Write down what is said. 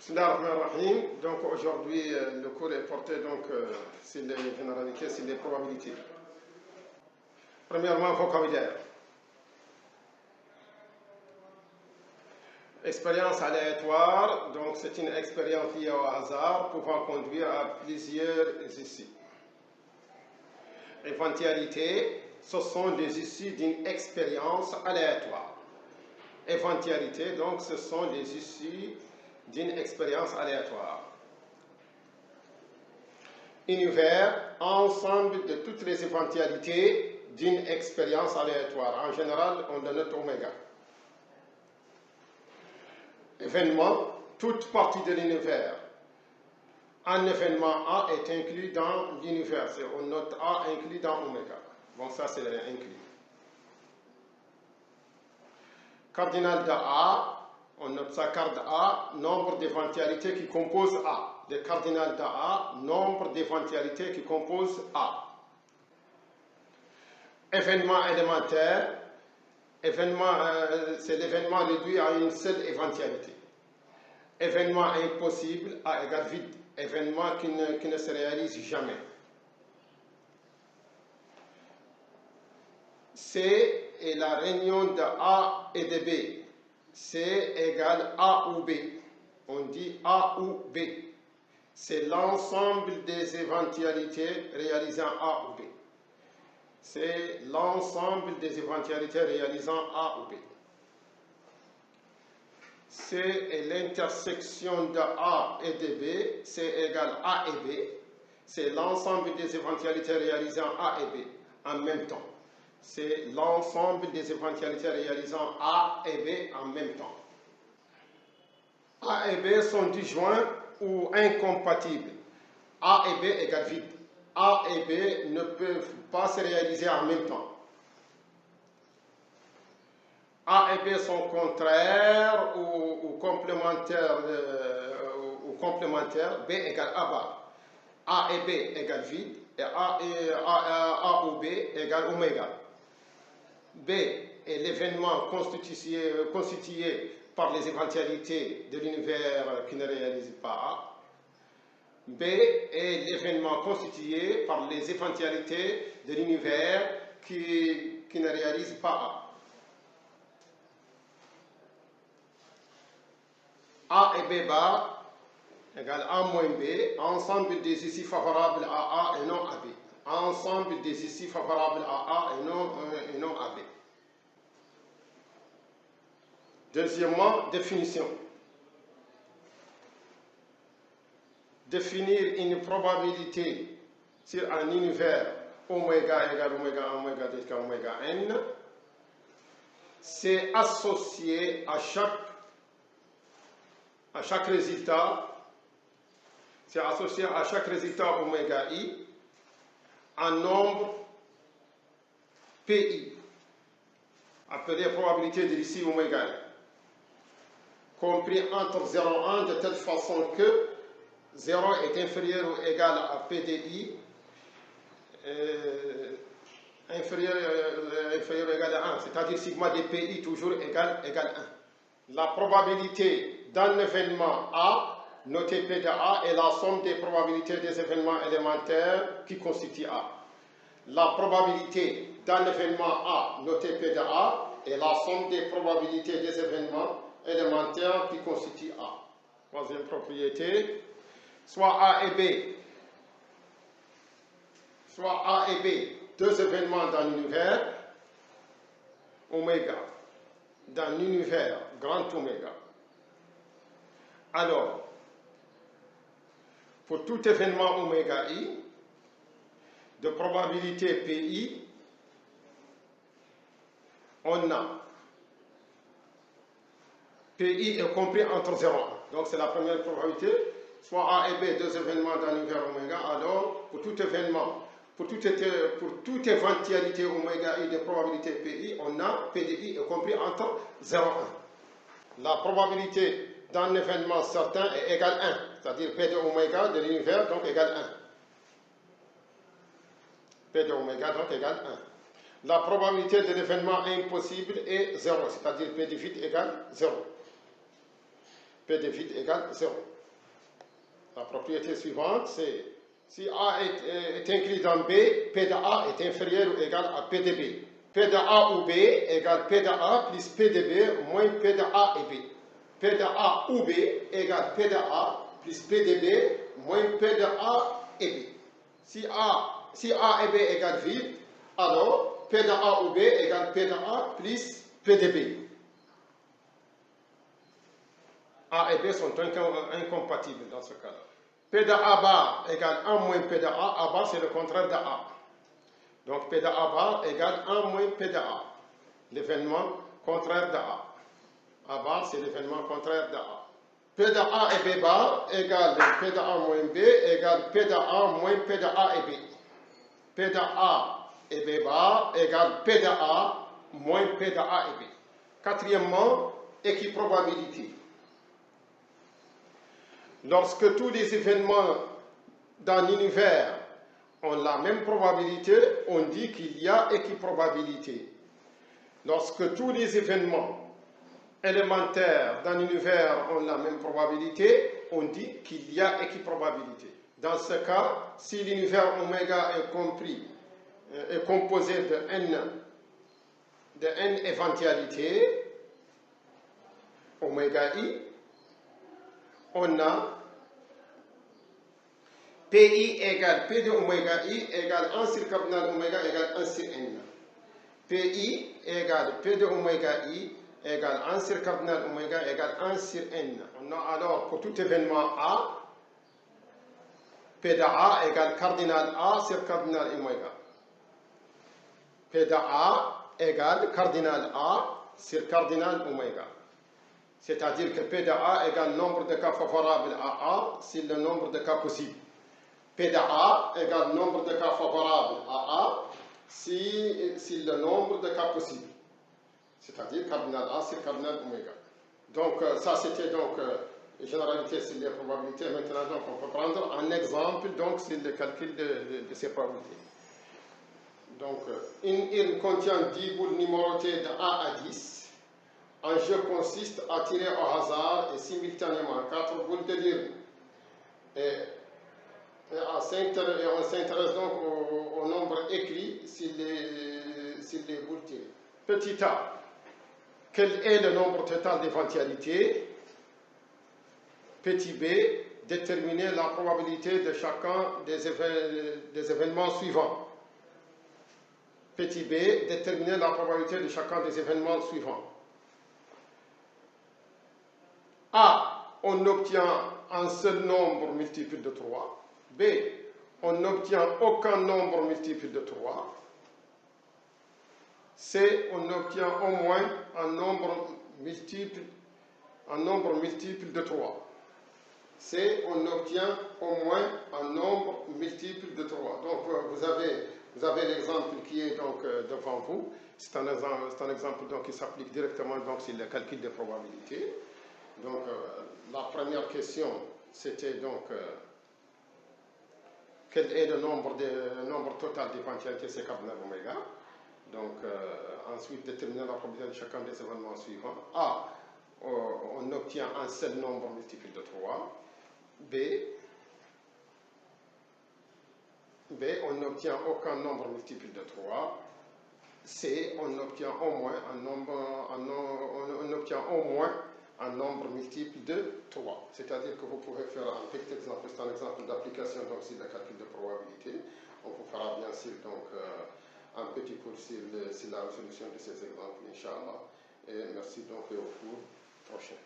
Bismillahirrahmanirrahim. Donc aujourd'hui, le cours est porté sur les généralités, sur les probabilités. Premièrement, vocabulaire. Expérience aléatoire, donc c'est une expérience liée au hasard pouvant conduire à plusieurs issues. Éventualité, ce sont des issues d'une expérience aléatoire. Éventualité, donc ce sont des issues d'une expérience aléatoire. Univers, ensemble de toutes les éventualités d'une expérience aléatoire. En général, on le note oméga. Événement, toute partie de l'univers. Un événement A est inclus dans l'univers. On note A inclus dans oméga. Bon, ça c'est inclus. Cardinal de A, on note ça card A, nombre d'éventualités qui composent A. Le cardinal de A, nombre d'éventualités qui composent A. Événement élémentaire, c'est l'événement réduit à une seule éventualité. Événement impossible, A égale vide. Événement qui ne se réalise jamais. C est la réunion de A et de B. C égale A ou B. On dit A ou B. C'est l'ensemble des éventualités réalisant A ou B. C'est l'ensemble des éventualités réalisant A ou B. C est l'intersection de A et de B. C égale A et B. C'est l'ensemble des éventualités réalisant A et B en même temps. C'est l'ensemble des éventualités réalisant A et B en même temps. A et B sont disjoints ou incompatibles. A et B égale vide. A et B ne peuvent pas se réaliser en même temps. A et B sont contraires ou complémentaires. B égale A bar. A et B égale vide et A ou B égale oméga. B est l'événement constitué par les éventualités de l'univers qui ne réalise pas A. B est l'événement constitué par les éventualités de l'univers qui ne réalise pas A. A et B bar égale A moins B, ensemble des issues favorables à A et non à B. Ensemble des issues favorables à A et non à B. Deuxièmement, définition. Définir une probabilité sur un univers oméga égale oméga jusqu'à oméga n, c'est associer à chaque résultat, oméga i un nombre pi, appelé probabilité de l'issue oméga i, compris entre 0 et 1 de telle façon que 0 est inférieur ou égal à PDI, inférieur ou égal à 1, c'est-à-dire sigma de PI toujours égal 1. La probabilité d'un événement A, noté P de A, est la somme des probabilités des événements élémentaires qui constituent A. La probabilité d'un événement A, noté P de A, est la somme des probabilités des événements élémentaires qui constituent A. Troisième propriété, soit A et B, deux événements dans l'univers, oméga, dans l'univers grand oméga. Alors, pour tout événement oméga i, de probabilité PI, on a PI est compris entre 0 et 1. Donc c'est la première probabilité. Soit A et B, deux événements dans l'univers oméga. Alors, pour tout événement, pour toute éventualité oméga i de probabilité PI, on a PDI est compris entre 0 et 1. La probabilité d'un événement certain est égale 1, c'est-à-dire P de oméga de l'univers, donc égale 1. P de oméga, donc égale 1. La probabilité de l'événement impossible est 0, c'est-à-dire P de vide égale 0. P de vide égale 0. La propriété suivante, c'est si A est inclus dans B, P de A est inférieur ou égal à P de B. P de A ou B égale P de A plus P de B moins P de A et B. P de A ou B égale P de A plus P de B moins P de A et B. Si A et B égale vide, alors P de A ou B égale P de A plus P de B. A et B sont incompatibles dans ce cas-là. P de A bar égale 1 moins P de A. A bar, c'est le contraire de A. Donc P de A bar égale 1 moins P de A. L'événement contraire de A. A bar, c'est l'événement contraire de A. P de A et B bar égale P de A moins B égale P de A moins P de A et B. P de A et B bar égale P de A moins P de A et B. Quatrièmement, équiprobabilité. Lorsque tous les événements dans l'univers ont la même probabilité, on dit qu'il y a équiprobabilité. Lorsque tous les événements élémentaires dans l'univers ont la même probabilité, on dit qu'il y a équiprobabilité. Dans ce cas, si l'univers oméga est composé de n éventualités, oméga i, on a PI égale P de oméga I égale 1 sur cardinal oméga égale 1 sur n. PI égale P de oméga I égale 1 sur cardinal oméga égale 1 sur n. On a alors pour tout événement A, P de A égale cardinal A sur cardinal oméga. P de A égale cardinal A sur cardinal oméga. C'est-à-dire que P de A égale nombre de cas favorables à A sur le nombre de cas possibles. P de A égale nombre de cas favorables à A sur le nombre de cas possibles. C'est-à-dire cardinal A sur cardinal oméga. Donc ça c'était donc généralité sur les probabilités. Maintenant donc on peut prendre un exemple donc sur le calcul de ces probabilités. Donc une urne contient 10 boules numérotées de 1 à 10. Un jeu consiste à tirer au hasard et simultanément 4 boules de l'urne. Et on s'intéresse donc au nombre écrit sur les boules tirées. Petit a, quel est le nombre total d'éventualités? Petit b, déterminer la probabilité de chacun des événements suivants. Petit b, déterminer la probabilité de chacun des événements suivants. A, on obtient un seul nombre multiple de 3. B, on n'obtient aucun nombre multiple de 3. C, on obtient au moins un nombre multiple de 3. C, on obtient au moins un nombre multiple de 3. Donc vous avez l'exemple qui est donc devant vous. C'est un exemple donc, qui s'applique directement donc, sur le calcul des probabilités. Donc la première question, c'était donc quel est le nombre total d'éventualités C cardinal oméga. Donc ensuite déterminer la probabilité de chacun des événements suivants. A, on obtient un seul nombre multiple de 3. B, on n'obtient aucun nombre multiple de 3. C, on obtient au moins un nombre multiple de 3. C'est-à-dire que vous pouvez faire un petit exemple, c'est un exemple d'application donc sur le calcul de probabilité. On vous fera bien sûr donc un petit cours sur la résolution de ces exemples, Inch'Allah. Et merci donc et au cours prochain.